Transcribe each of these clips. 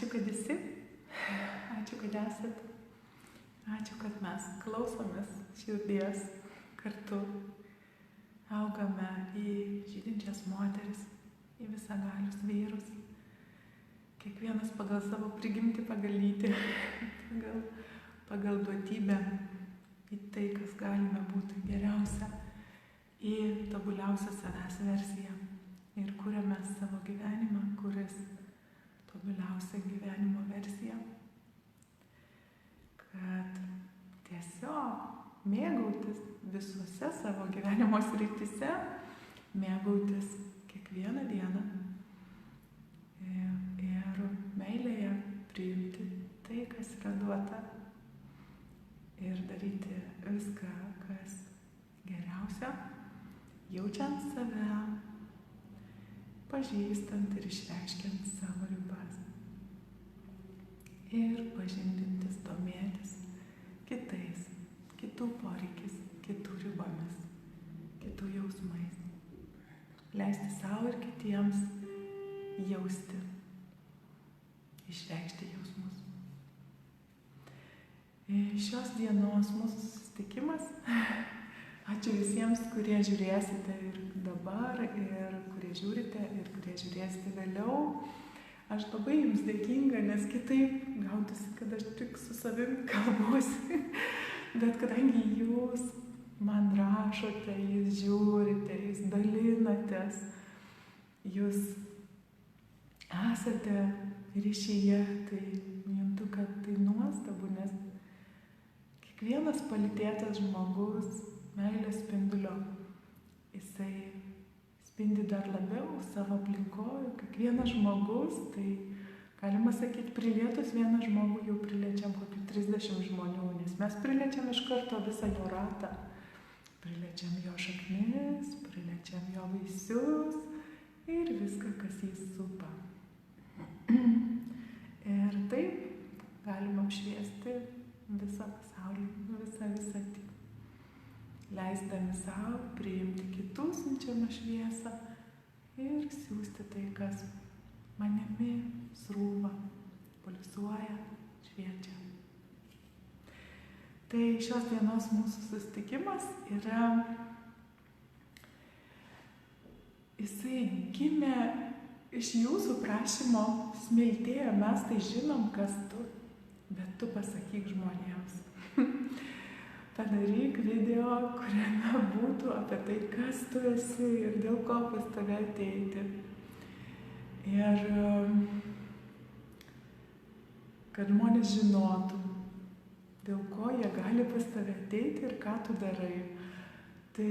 Ačiū, kad esi, ačiū, kad esat, ačiū, kad mes klausomės širdies kartu, augame į žydinčias moteris, į visagalius vyrus, kiekvienas pagal savo prigimtį, pagal lytį, pagal duotybę, į tai, kas galime būti geriausia, į tobuliausią savęs versiją ir kuriame savo gyvenimą, kuris tobuliausia gyvenimo versija, kad tiesiog mėgautis visuose savo gyvenimo srityse, mėgautis kiekvieną dieną ir meilėje priimti tai, kas yra duota ir daryti viską, kas geriausia, jaučiant save, pažįstant ir išreiškiant savo ribas ir pažindintis, domėtis kitais, kitų poreikis, kitų ribomis, kitų jausmais. Leisti savo ir kitiems jausti, išreikšti jausmus. Šios dienos mūsų susitikimas. Ačiū visiems, kurie žiūrėsite ir dabar, ir kurie žiūrite, ir kurie žiūrėsite vėliau. Aš labai jums dėkinga, nes kitaip gautųsi, kad aš tik su savimi kalbuosi. Bet kadangi jūs man rašote, jūs žiūrite, jūs dalinatės, jūs esate ryšyje, tai juntu, kad tai nuostabu, nes kiekvienas palytėtas žmogus meilės spindulio, jisai spindi dar labiau savo aplinkoje. Kiekvienas žmogus, tai galima sakyti, prilietus vieną žmogų jau priliečiam kokį 30 žmonių, nes mes priliečiam iš karto visą jo ratą. Priliečiam jo šaknis, priliečiam jo vaisius ir viską, kas jį supa. Ir taip galima apšviesti visą pasaulį, visą visatį. Leisdami savo priimti kitų siunčiamą šviesą ir siūsti tai, kas manimi srūva, pulsuoja, šviečia. Tai šios dienos mūsų susitikimas yra, jisai gimė iš jūsų prašymo, smiltėjo, mes tai žinom, kas tu, bet tu pasakyk žmonėms. Padaryk video, kuriame būtų apie tai, kas tu esi ir dėl ko pas tave ateiti. Ir kad žmonės žinotų, dėl ko jie gali pas tave ateiti ir ką tu darai. Tai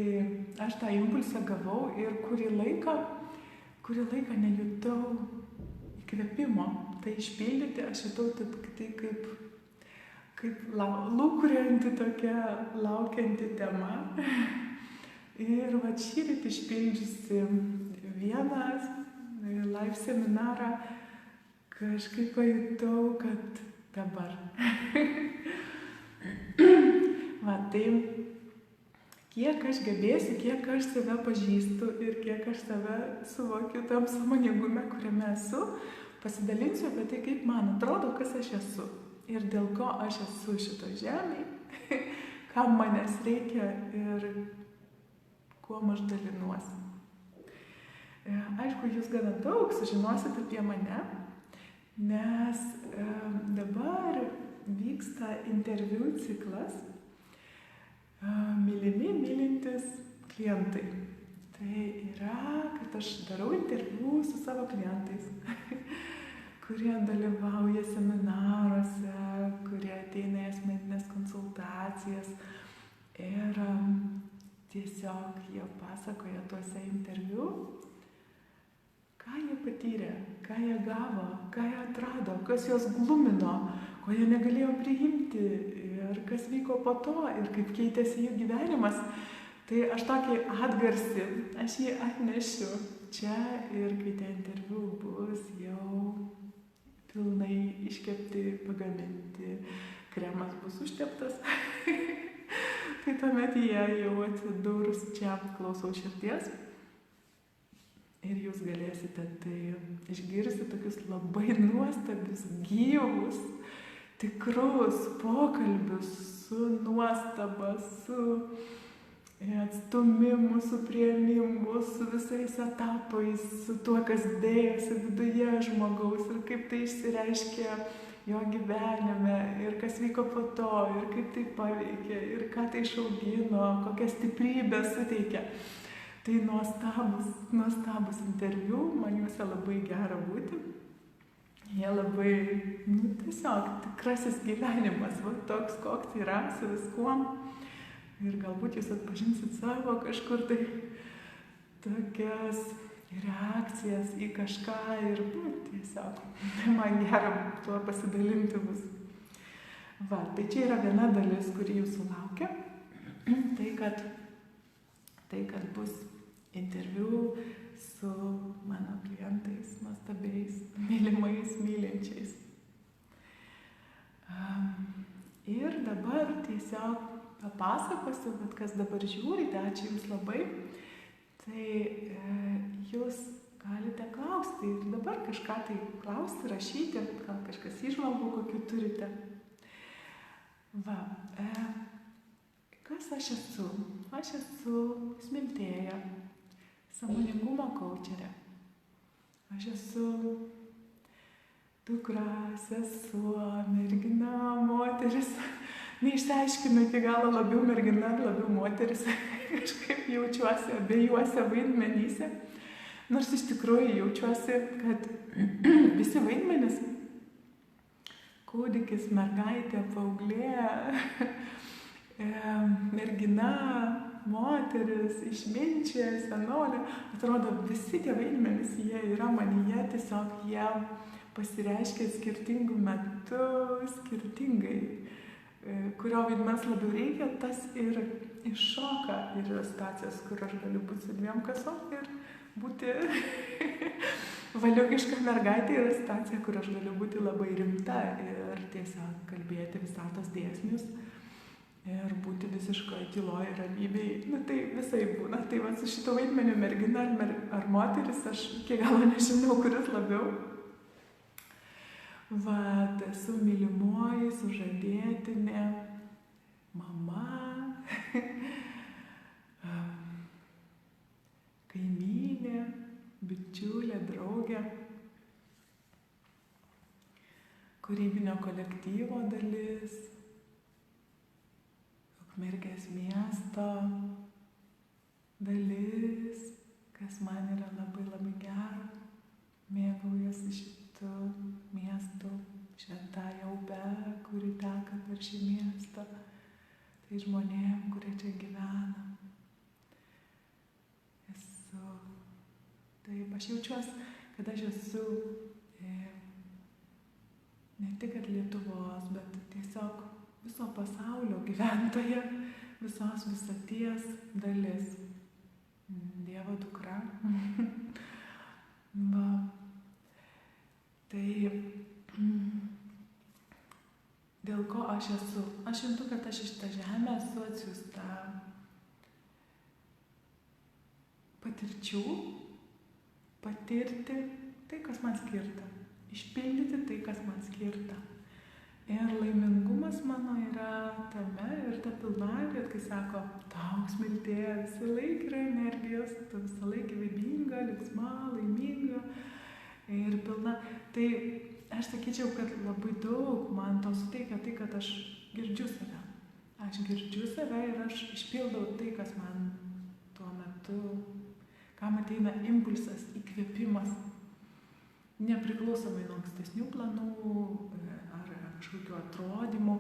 aš tą impulsą gavau ir kurį laiką nejutau įkvėpimo. Tai išpildyti, aš jutau tai kaip lūkurianti tokia laukianti tema. Ir va šįryt išpildžiusi vieną live seminarą, kažkaip pajutau, kad dabar. Va tai, kiek aš gebėsiu, kiek aš save pažįstu ir kiek aš save suvokiu tam sąmoningume, kuriame esu, pasidalinsiu apie tai, kaip man atrodo, kas aš esu. Ir dėl ko aš esu šito žemėje, kam manęs reikia ir kuo aš dalinuosi. Aišku, jūs gana daug sužinosit apie mane, nes dabar vyksta interviu ciklas Mylimi, mylintis klientai. Tai yra, kad aš darau interviu su savo klientais, kurie dalyvauja seminaruose, kurie ateina į asmeninės konsultacijas ir tiesiog jie pasakoja tuose interviu, ką jie patyrė, ką jie gavo, ką jie atrado, kas juos glumino, ko jie negalėjo priimti ir kas vyko po to ir kaip keitėsi jų gyvenimas. Tai aš tokį atgarsį, aš jį atnešiu čia ir kai tie interviu bus jau pilnai iškepti, pagaminti, kremas bus užteptas. Tai tuomet jie jau atsidurs čia, klausau širdies. Ir jūs galėsite tai išgirsti tokius labai nuostabius, gyvus, tikrus pokalbius su nuostaba, su atstumimu, su priėmimu, su visais etapais, su tuo, kas dėjosi viduje žmogaus ir kaip tai išsireiškia jo gyvenime ir kas vyko po to ir kaip tai paveikė ir ką tai išaugino, kokią stiprybę suteikė. Tai nuostabus interviu, man juose labai gera būti. Jie labai, tiesiog tikrasis gyvenimas, toks koks yra su viskuom. Ir galbūt jūs atpažinsit savo kažkur tai tokias reakcijas į kažką ir tiesiog man gera tuo pasidalinti bus. Tai čia yra viena dalis, kuri jūsų laukia. Tai, kad bus interviu su mano klientais, nuostabiais, mylimais, mylinčiais. Ir dabar tiesiog papasakosiu, bet kas dabar žiūrite, ačiū Jums labai, tai Jūs galite klausti ir dabar kažką tai klausti, rašyti, gal kažkas įžvalgų kokių turite. Kas aš esu? Aš esu Smiltėja, sąmoningumo kaučerė. Aš esu dukra, sesuo, mergina, moteris. Neišsiaiškinu iki galo labiau mergina ar labiau moteris. Kažkaip jaučiuosi abiejuose vaidmenyse. Nors iš tikrųjų jaučiuosi, kad visi vaidmenys, kūdikis, mergaitė, paauglė, mergina, moteris, išminčia, senolė, atrodo, visi tie vaidmenys, jie yra manyje, tiesiog jie pasireiškia skirtingų metų, skirtingai. Kurio vaidmens labiau reikia, tas ir iššoka. Ir yra situacijos, kur aš galiu būti su dviem kasom ir būti valiukiška mergaitė, yra situacija, kur aš galiu būti labai rimta ir tiesiog kalbėti visatos dėsnius ir būti visiškoje tyloje, ramybėje. Tai visai būna. Tai su šito vaidmeniu mergina ar moteris, aš iki galo nežinau, kuris labiau. Esu mylimoji, sužadėtinė, mama, kaimynė, bičiulė, draugė, kūrybinio kolektyvo dalis, Ukmergės miesto dalis, kas man yra labai labai gera, mėgaujasi šitų miestų, šventąją upę, kuri teka per šį miestą, tai žmonėm, kurie čia gyvena. Taip, aš jaučiuosi, kad aš esu ne tik Lietuvos, bet tiesiog viso pasaulio gyventoja, visos visaties dalis. Dievo dukra. Tai dėl ko aš esu? Aš juntu, kad aš iš tą žemę esu atsiųsta patirčių, patirti tai, kas man skirta, išpildyti tai, kas man skirta. Ir laimingumas mano yra tame ir ta pilnatvė, kai sako, tau Smiltėja visą laiką yra energijos, tu visą laiką gyvybinga, linksma, laiminga ir pilna. Tai aš sakyčiau, kad labai daug man to suteikia tai, kad aš girdžiu save. Aš girdžiu save ir aš išpildau tai, kas man tuo metu, kam ateina impulsas, įkvėpimas, nepriklausomai nuo ankstesnių planų ar kažkokių atrodymų.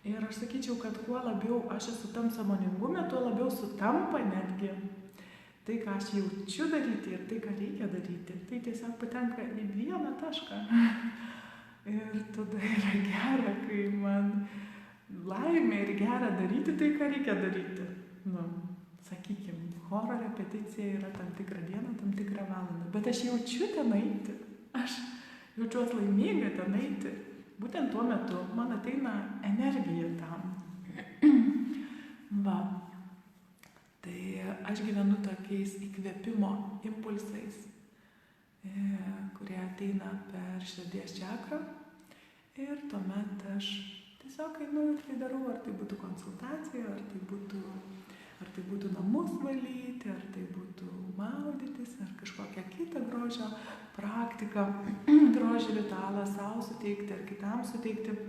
Ir aš sakyčiau, kad kuo labiau aš esu tam sąmoningume, tuo labiau sutampa netgi tai, ką aš jaučiu daryti ir tai, ką reikia daryti. Tai tiesiog patenka į vieną tašką. Ir tada yra gera, kai man laimė ir gera daryti tai, ką reikia daryti. Sakykime, choro repeticija yra tam tikrą dieną, tam tikrą valandą. Bet aš jaučiu ten eiti. Aš jaučiuosi laiminga ten eiti. Būtent tuo metu man ateina energija tam. Tai aš gyvenu tokiais įkvėpimo impulsais, kurie ateina per širdies čakrą ir tuomet aš tiesiog einu ir tai darau, ar tai būtų konsultacija, ar tai būtų namus valyti, ar tai būtų maudytis, ar kažkokią kitą grožio praktiką, grožio ritualą savo suteikti ar kitam suteikti.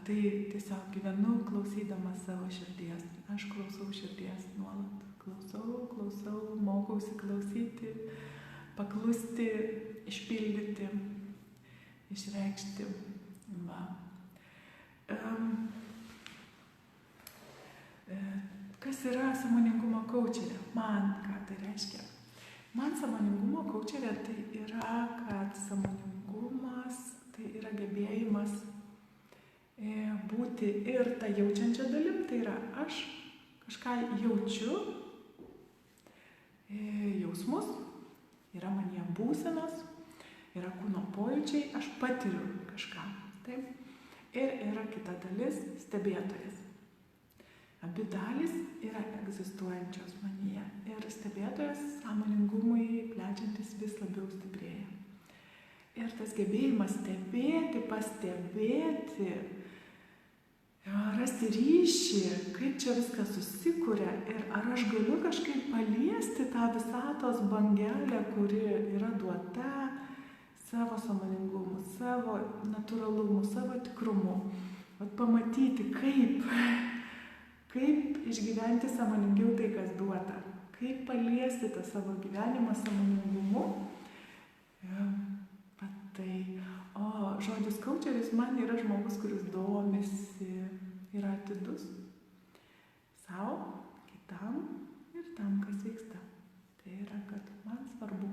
Tai tiesiog gyvenu klausydama savo širdies. Aš klausau širdies nuolat. Klausau, mokausi klausyti, paklusti, išpildyti, išreikšti. Kas yra sąmoningumo kaučerė? Man ką tai reiškia? Man sąmoningumo kaučerė tai yra, kad sąmoningumas tai yra gebėjimas būti ir tą jaučiančią dalim, tai yra aš kažką jaučiu, jausmus, yra manyje būsenos, yra kūno pojūčiai, aš patiriu kažką. Taip? Ir yra kita dalis stebėtojas. Abi dalys yra egzistuojančios manyje ir stebėtojas sąmoningumui plečiantis vis labiau stiprėja. Ir tas gebėjimas stebėti, pastebėti, rasti ryšį, kaip čia viskas susikuria ir ar aš galiu kažkaip paliesti tą visatos bangelę, kuri yra duota savo sąmoningumu, savo natūralumu, savo tikrumu. Pamatyti, kaip išgyventi sąmoningiau tai, kas duota, kaip paliesti tą savo gyvenimą sąmoningumu. O žodis kaučeris man yra žmogus, kuris domisi, yra atidus savo, kitam ir tam, kas vyksta. Tai yra, kad man svarbu.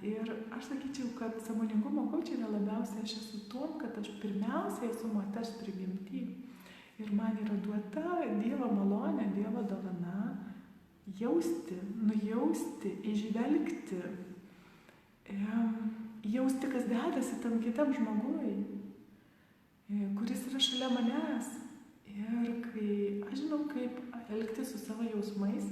Ir aš sakyčiau, kad sąmoningumo kaučerė labiausiai aš esu tuom, kad aš pirmiausiai esu moters prigimty. Ir man yra duota Dievo malonė, Dievo dovana jausti, nujausti, išvelgti, jausti, kas dedasi tam kitam žmogui, kuris yra šalia manęs. Ir kai aš žinau, kaip elgtis su savo jausmais,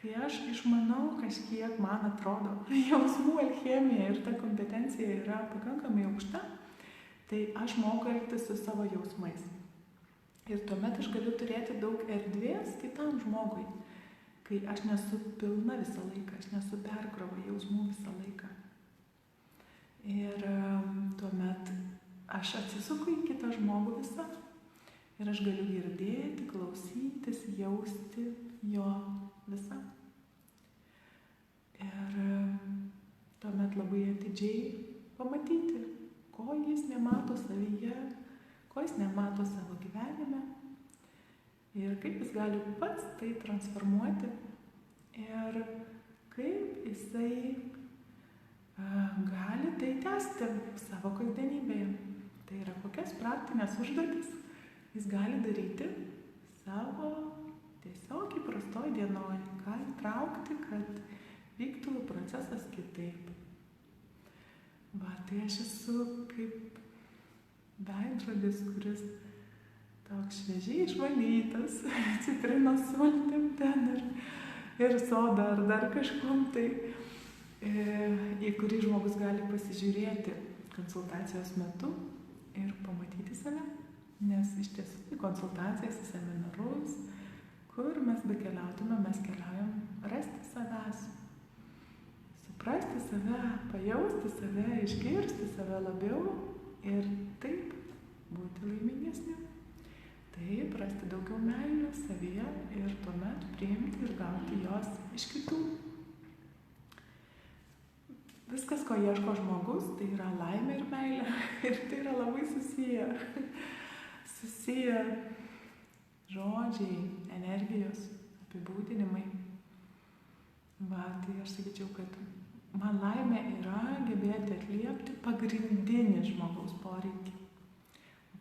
kai aš išmanau kažkiek, man atrodo, jausmų alchemija ir ta kompetencija yra pakankamai aukšta, tai aš moku elgtis su savo jausmais. Ir tuomet aš galiu turėti daug erdvės kitam žmogui, kai aš nesu pilna visą laiką, aš nesu perkrova jausmų visą laiką. Ir tuomet aš atsisuku į kitą žmogų visą ir aš galiu girdėti, klausytis, jausti jo visą. Ir tuomet labai atidžiai pamatyti, ko jis nemato savyje, ko jis nemato savo gyvenime ir kaip jis gali pats tai transformuoti ir kaip jisai gali tai tęsti savo kasdienybėje. Tai yra kokias praktinės užduotis jis gali daryti savo tiesiog įprastoj dienoj, ką įtraukti, kad vyktų procesas kitaip. Tai aš esu kaip veidrodis, kuris toks šviežiai išvalytas, citrinos sultim ten ir soda ar dar kažkom tai, į kurį žmogus gali pasižiūrėti konsultacijos metu ir pamatyti save. Nes iš tiesų į konsultacijas, į seminarus, kur mes bekeliautume, mes keliaujam rasti savęs, suprasti save, pajausti save, išgirsti save labiau ir taip būti laimingesniu. Taip, rasti daugiau meilės savyje ir tuomet priimti ir gauti jos iš kitų. Viskas, ko ieško žmogus, tai yra laimė ir meilė. Ir tai yra labai susiję žodžiai, energijos, apibūdinimai. Tai aš sakyčiau, kad man laimė yra gebėti atliepti pagrindinį žmogaus poreikį.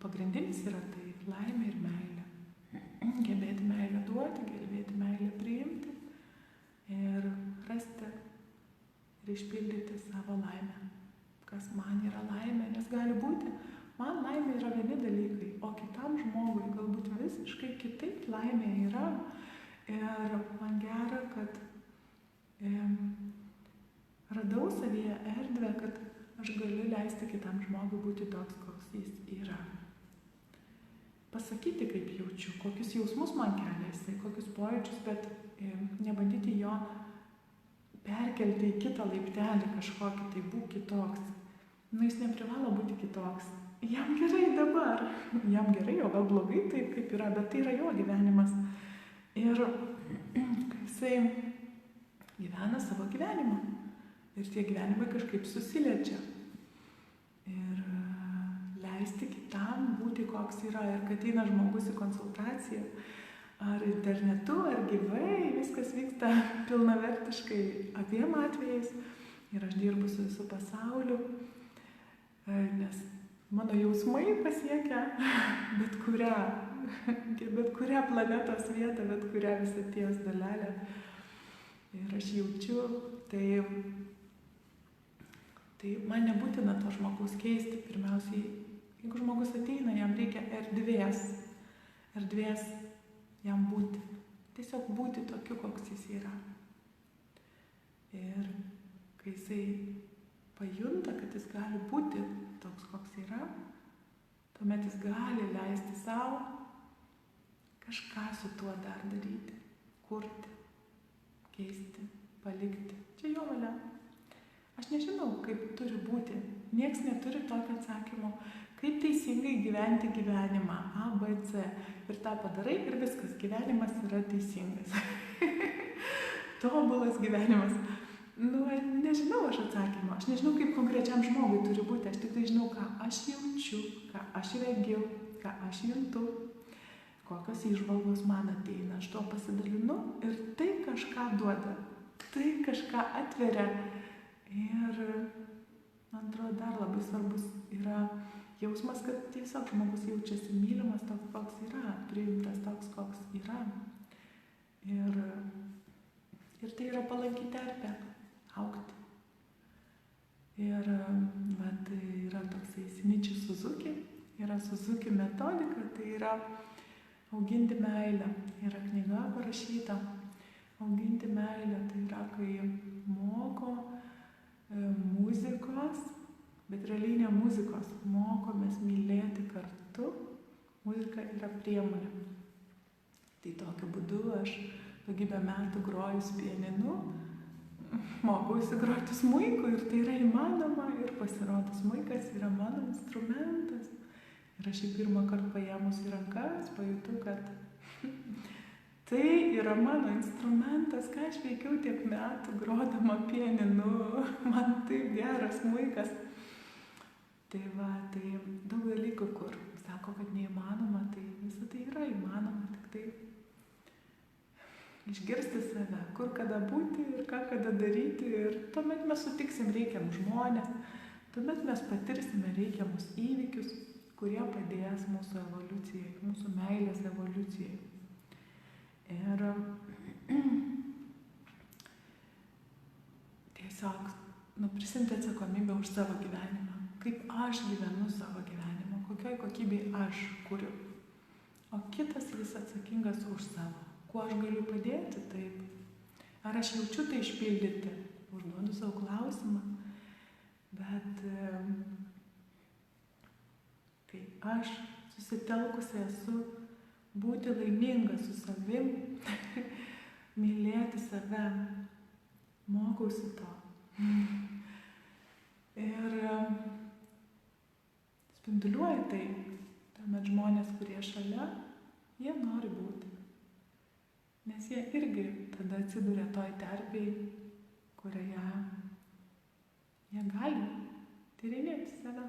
Pagrindinis yra tai laimė ir meilė. Gebėti meilę duoti, gebėti meilę priimti ir rasti ir išpildyti savo laimę. Kas man yra laimė, nes gali būti Man laimė yra vieni dalykai, o kitam žmogui galbūt visiškai kitaip laimė yra. Ir man gera, kad radau savyje erdvę, kad aš galiu leisti kitam žmogui būti toks, koks jis yra. Pasakyti, kaip jaučiu, kokius jausmus man kelia jisai, kokius pojūčius, bet nebandyti jo perkelti į kitą laiptelį kažkokį, tai būk kitoks. Jis neprivalo būti kitoks. Jam gerai dabar. Jam gerai, o gal blogai taip, kaip yra, bet tai yra jo gyvenimas. Ir kai jisai gyvena savo gyvenimą. Ir tie gyvenimai kažkaip susiliečia. Ir leisti kitam būti koks yra. Ir kad eina žmogus į konsultaciją, ar internetu, ar gyvai, viskas vyksta pilnavertiškai abiem atvejais. Ir aš dirbu su visų pasauliu, nes mano jausmai pasiekia bet kurią planetos vietą, bet kurią visaties dalelę. Ir aš jaučiu, tai man nebūtina to žmogaus keisti. Pirmiausiai, jeigu žmogus ateina, jam reikia erdvės jam būti. Tiesiog būti tokiu, koks jis yra. Ir kai jisai pajunta, kad jis gali būti toks, koks yra, tuomet jis gali leisti savo kažką su tuo dar daryti, kurti, keisti, palikti. Čia jo valia. Aš nežinau, kaip turi būti. Nieks neturi tokio atsakymo, kaip teisingai gyventi gyvenimą, A, B, C. Ir tą padarai ir viskas, gyvenimas yra teisingas. Tobulas gyvenimas. Nežinau aš atsakymą. Aš nežinau, kaip konkrečiam žmogui turi būti. Aš tik tai žinau, ką aš jaučiu, ką aš regiu, ką aš juntu, kokios įžvalgos man ateina. Aš tuo pasidalinu ir tai kažką duoda. Tai kažką atveria. Ir man atrodo, dar labai svarbus yra jausmas, kad tiesiog žmogus jaučiasi mylimas toks, koks yra, priimtas toks, koks yra. Ir tai yra palanki terpė augti. Ir yra toksai Shinichi Suzuki, yra Suzuki metodika, tai yra auginti meilę. Yra knyga parašyta, auginti meilę, tai yra, kai moko muzikos, bet realiai ne muzikos, mokomės mylėti kartu, muzika yra priemonė. Tai tokiu būdu aš daugybę metų groju pianinu, mokausi groti smuiku ir tai yra įmanoma ir pasirodo smuikas yra mano instrumentas. Ir aš jį pirmą kartą paėmus į rankas, pajutau, kad tai yra mano instrumentas, ką aš veikiau tiek metų grodama pianinu, man taip geras smuikas. Tai daug dalykų, kur sako, kad neįmanoma, tai visą tai yra įmanoma, tik tai išgirsti save, kur kada būti ir ką kada daryti, ir tuomet mes sutiksim reikiamus žmonės, tuomet mes patirsime reikiamus įvykius, kurie padės mūsų evoliucijai, mūsų meilės evoliucijai. Ir tiesiog prisimti atsakomybę už savo gyvenimą. Kaip aš gyvenu savo gyvenimą, kokioj kokybei aš kuriu. O kitas jis atsakingas už savo. Kuo aš galiu padėti, taip. Ar aš jaučiu tai išpildyti? Užduodu savo klausimą. Bet kai aš susitelkusi esu būti laiminga su savim, mylėti save, mokausi to. Ir spinduliuoja tai, tuomet žmonės, kurie šalia, jie nori būti. Nes jie irgi tada atsiduria toj terpėj, kurioje jie gali tyrinėti save,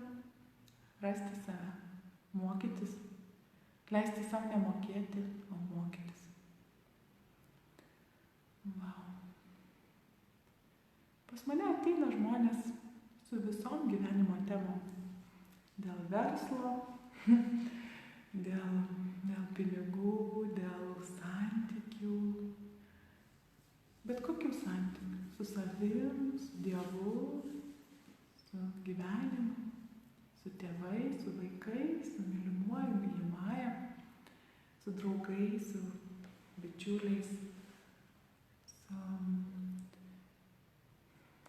rasti save, mokytis. Leisti savo nemokėti, o mokytis. Wow. Pas mane ateina žmonės su visom gyvenimo temom. Dėl verslo, dėl pinigų, dėl santykių. Bet kokių santykių? Su savim, su Dievu, su gyvenimu, su tėvais, su vaikais. su draugais, su bičiuliais, su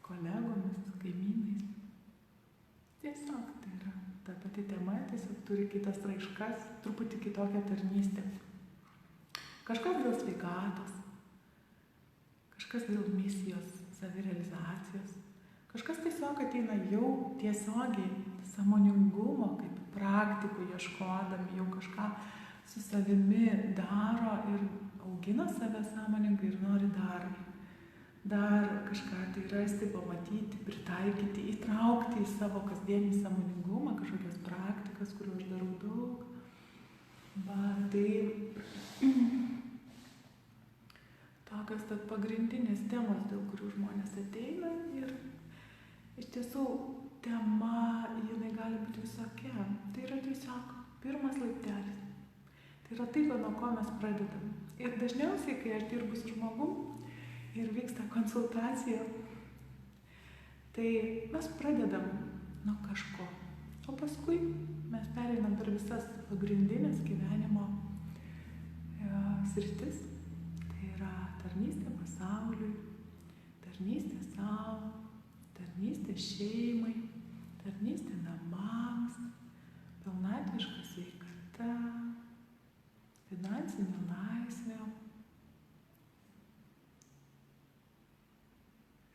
kolegomis, su kaimynais. Tiesiog tai yra ta pati tema, tiesiog turi kitas raiškas, truputį kitokią tarnystę. Kažkas dėl sveikatos, kažkas dėl misijos, savirealizacijos, kažkas tiesiog ateina jau tiesiogiai sąmoningumo, kaip praktikų ieškodami, jau kažką su savimi daro ir augina save sąmoningai ir nori dar kažką tai rasti, pamatyti, pritaikyti, įtraukti į savo kasdienį sąmoningumą, kažkokias praktikas, kurių aš darau daug. Tai tokios tad pagrindinės temos, dėl kurių žmonės ateina ir iš tiesų tema, jinai gali būti visokia. Tai yra tiesiog pirmas laiptelis. Tai yra tai, nuo ko mes pradedam. Ir dažniausiai, kai aš dirbu su žmogum ir vyksta konsultacija, tai mes pradedam nuo kažko. O paskui mes pereinam per visas pagrindinės gyvenimo sritis. Tai yra tarnystė pasauliui, tarnystė savo, tarnystė šeimai, tarnystė namams, pilnatviška sveikata, finansinė laisvė,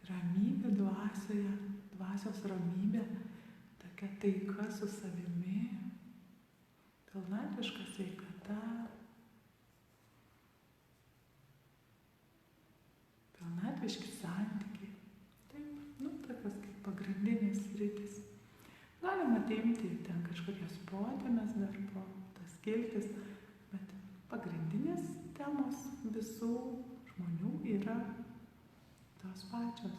ramybė dvasioje, dvasios ramybė, tokia taika su savimi, pilnatviška sveikata, pilnatviški santykiai. Taip, tokios kaip pagrindinės sritys. Galima atimti ten kažkokias potėmes dar po tas skiltis, bet pagrindinės temos visų žmonių yra tos pačios.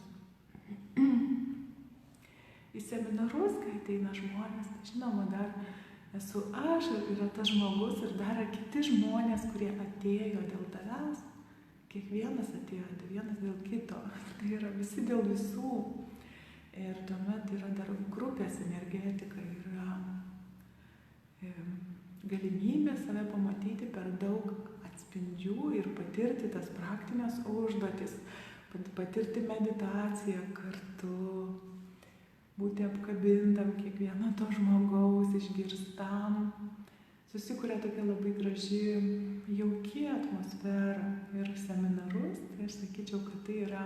Į seminarus, kai ateina žmonės, tai žinoma, dar esu aš ir yra tas žmogus ir dar kiti žmonės, kurie atėjo dėl tavęs. Kiekvienas atėjo, vienas dėl kito. Tai yra visi dėl visų. Ir tuomet yra dar grupės energetika, yra galimybė save pamatyti per daug atspindžių ir patirti tas praktinės užduotis, patirti meditaciją kartu, būti apkabintam kiekvieno to žmogaus, išgirstam. Susikuria tokia labai graži, jauki atmosfera ir seminarus. Tai aš sakyčiau, kad tai yra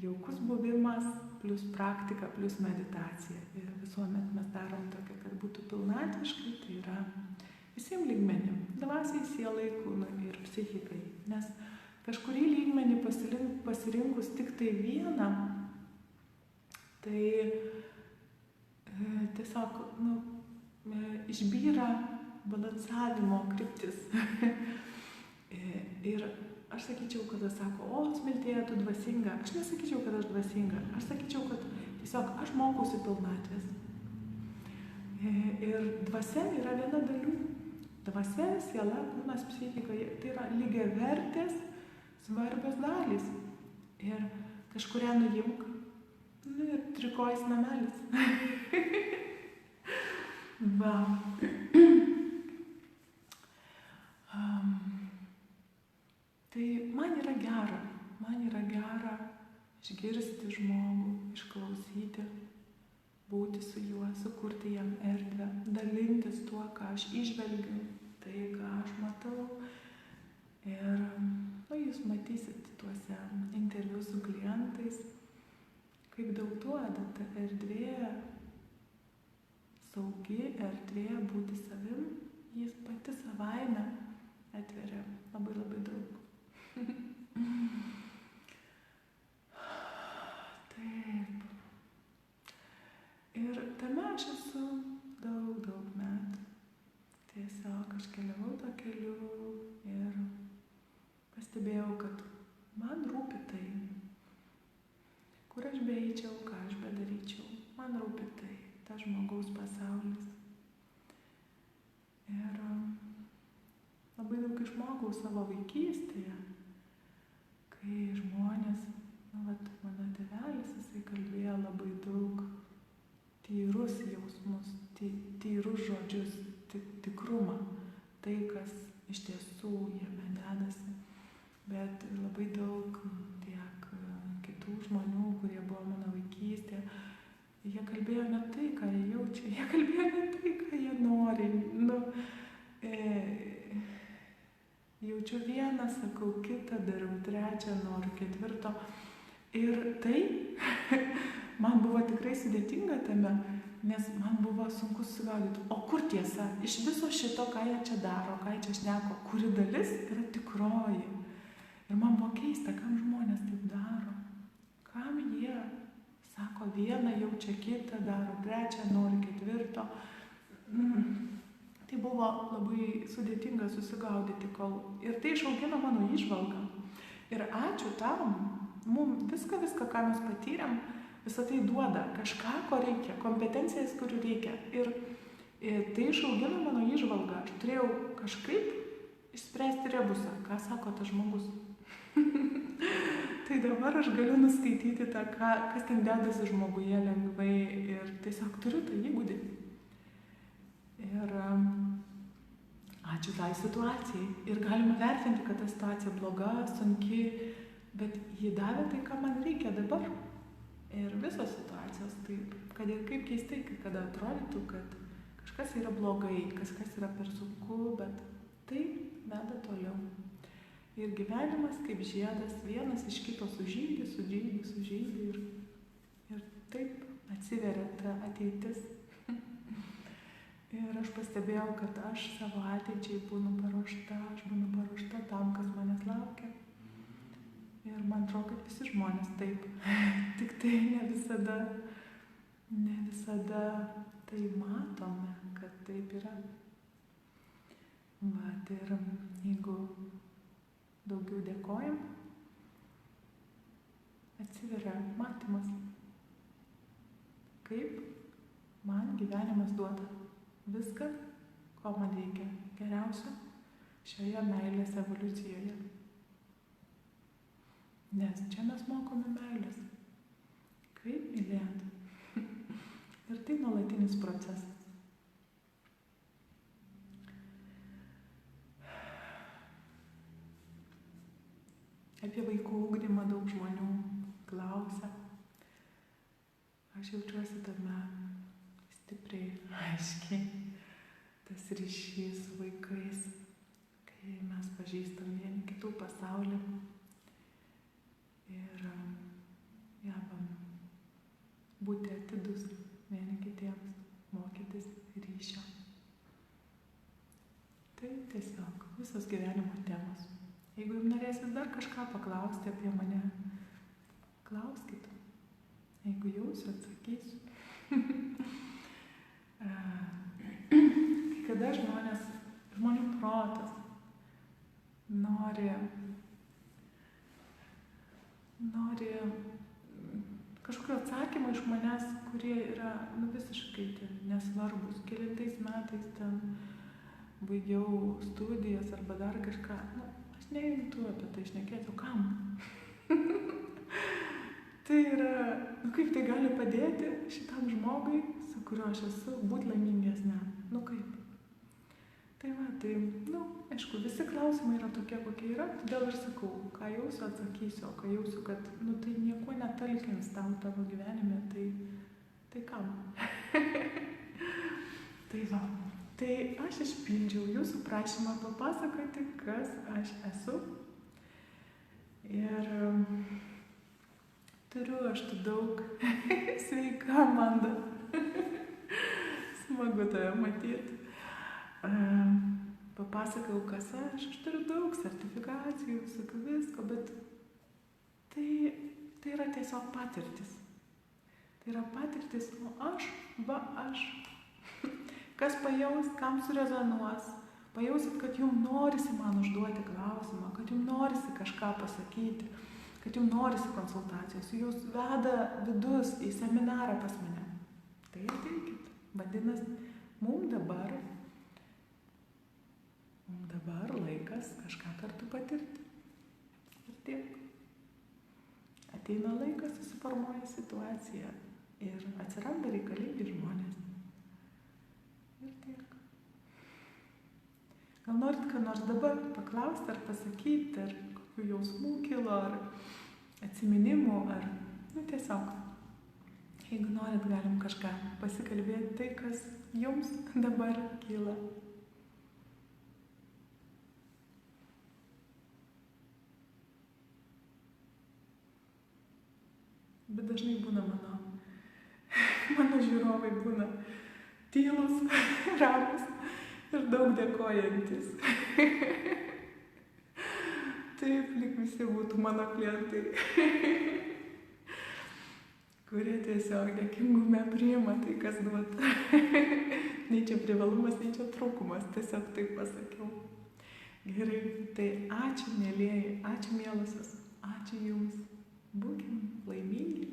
jaukus buvimas, plus praktika, plus meditacija. Ir visuomet mes darom tokia, kad būtų pilnatviškai, tai yra visiems lygmenim, dvasiai, sielai, kūnui ir psichikai. Nes kažkurį lygmenį pasirinkus tik tai vieną, tai tiesiog išbyra balansavimo kryptis. Ir aš sakyčiau, kada sako, o, Smiltėja, tu dvasinga. Aš nesakyčiau, kad aš dvasinga. Aš sakyčiau, kad tiesiog aš mokausi pilnatvės. Ir dvasia yra viena dalių. Dvasia, siela, kūnas, psichika, tai yra lygiavertės svarbios dalys. Ir kažkurią nuimk, ir trikojus namelis. Va. Tai man yra gera išgirsti žmogų, išklausyti, būti su juo, sukurti jam erdvę, dalintis tuo, ką aš įžvelgiu, tai, ką aš matau. Ir jūs matysit tuose interviu su klientais, kaip daug duoda ta erdvė, saugi erdvė būti savim, jis pati savaime atveria labai labai daug. Taip. Ir tame aš esu daug metų. Tiesiog aš keliavau to keliu ir pastebėjau, kad man rūpi tai, kur aš beeičiau, ką aš bedaryčiau. Man rūpi tai, tas žmogaus pasaulis. Ir labai daug išmokau savo vaikystėje, kai žmonės, mano tėvelis, jisai kalbėjo labai daug tyrus jausmus, tyrus žodžius, tikrumą, tai, kas iš tiesų jame dedasi. Bet labai daug tiek kitų žmonių, kurie buvo mano vaikystė, jie kalbėjo ne tai, ką jie jaučia, jie kalbėjo ne tai, ką jie nori. Jaučiu vieną, sakau kitą, darau trečią, noriu ketvirto. Ir tai man buvo tikrai sudėtinga tame, nes man buvo sunku susigaudyti. O kur tiesa? Iš viso šito, ką jie čia daro, ką jie čia šneko, kuri dalis yra tikroji. Ir man buvo keista, kam žmonės taip daro. Kam jie sako vieną, jaučia kitą, daro trečią, nori ketvirto. Tai buvo labai sudėtinga susigaudyti, ir tai išaugino mano įžvalgą. Ir ačiū tam, mums viską, ką mes patyrėm, visą tai duoda kažką, ko reikia, kompetencijas, kurių reikia. Ir tai išaugino mano įžvalgą. Aš turėjau kažkaip išspręsti rebusą, ką sako tas žmogus. Tai dabar aš galiu nuskaityti tą, kas ten dedasi žmoguje lengvai ir tiesiog turiu tą įgūdį. Ir ačiū tai situacijai. Ir galima vertinti, kad ta situacija bloga, sunki, bet ji davė tai, ką man reikia dabar. Ir visos situacijos taip, kad ir kaip keistai, kada atrodytų, kad kažkas yra blogai, kažkas yra per sunku, bet tai veda toliau. Ir gyvenimas kaip žiedas, vienas iš kito sužydi ir taip atsiveria ta ateitis. Ir aš pastebėjau, kad aš savo ateičiai būnu paruošta tam, kas manęs laukia. Ir man atrodo, kad visi žmonės taip, tik tai ne visada tai matome, kad taip yra. Ir jeigu daugiau dėkojam, atsiveria matymas, kaip man gyvenimas duoda viską, ko man reikia geriausio šioje meilės evoliucijoje. Nes čia mes mokome meilės, kaip mylėti. Ir tai nuolatinis procesas. Apie vaikų ugdymą daug žmonių klausia. Aš jaučiuosi tame stipriai, aiškiai. Tas ryšys su vaikais, kai mes pažįstam vieni kitų pasaulį ir gebam būti atidus vieni kitiems, mokytis ryšio. Tai tiesiog visos gyvenimo temos. Jeigu jums norėsit dar kažką paklausti apie mane, klauskite. Jeigu jausiu, atsakysiu. Kai kada žmonių protas nori kažkokio atsakymą iš manęs, kurie yra visiškai nesvarbus. Kelintais metais ten baigiau studijas arba dar kažką. Aš neimtu apie tai šnekėti, o kam? Tai yra, kaip tai gali padėti šitam žmogui, su kuriuo aš esu, būti laimingesnė. Kaip? Tai aišku, visi klausimai yra tokie, kokie yra, todėl ir sakau, ką jausiu, atsakysiu, o ką jausiu, kad tai nieko netalkins tavo gyvenime, tai kam? Tai aš išpildžiau jūsų prašymą papasakoti, kas aš esu. Ir turiu aš tu daug. Sveika, Amanda. Smagu tave matyti. Papasakau, kas aš turiu daug sertifikacijų, visko, bet tai yra tiesiog patirtis. Tai yra patirtis, o aš. Kas pajaus, kam surezonuos, pajausit, kad jums norisi man užduoti klausimą, kad jums norisi kažką pasakyti, kad jums norisi konsultacijos, jūs veda vidus į seminarą pas mane. Tai ateikit. Vadinasi, mums dabar laikas kažką kartu patirti. Ir tiek. Ateina laikas, susiformuoja situacija ir atsiranda reikalingi žmonės. Ir tiek. Gal nori norit ką nors dabar paklausti ar pasakyti, ar kokių jausmų kilo, ar atsiminimų, ar, tiesiog, jeigu norit, galim kažką pasikalbėti, tai kas jums dabar kyla. Bet dažnai būna mano žiūrovai būna tylus, ramus ir daug dėkojantis. Taip, lyg visi būtų mano klientai, kurie tiesiog dėkingume priima tai, kas duota. Nei čia privalumas, nei čia trūkumas, tiesiog taip pasakiau. Gerai, tai ačiū, mielieji, ačiū, mielosios, ačiū jums. Būkim laimingi,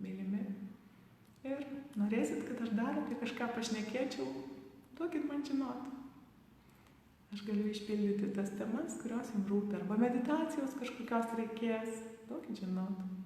mylimi. Ir norėsit, kad aš dar apie kažką pašnekėčiau, duokit man žinot. Aš galiu išpildyti tas temas, kurios jums rūpi, arba meditacijos kažkokios reikės, duokit žinot.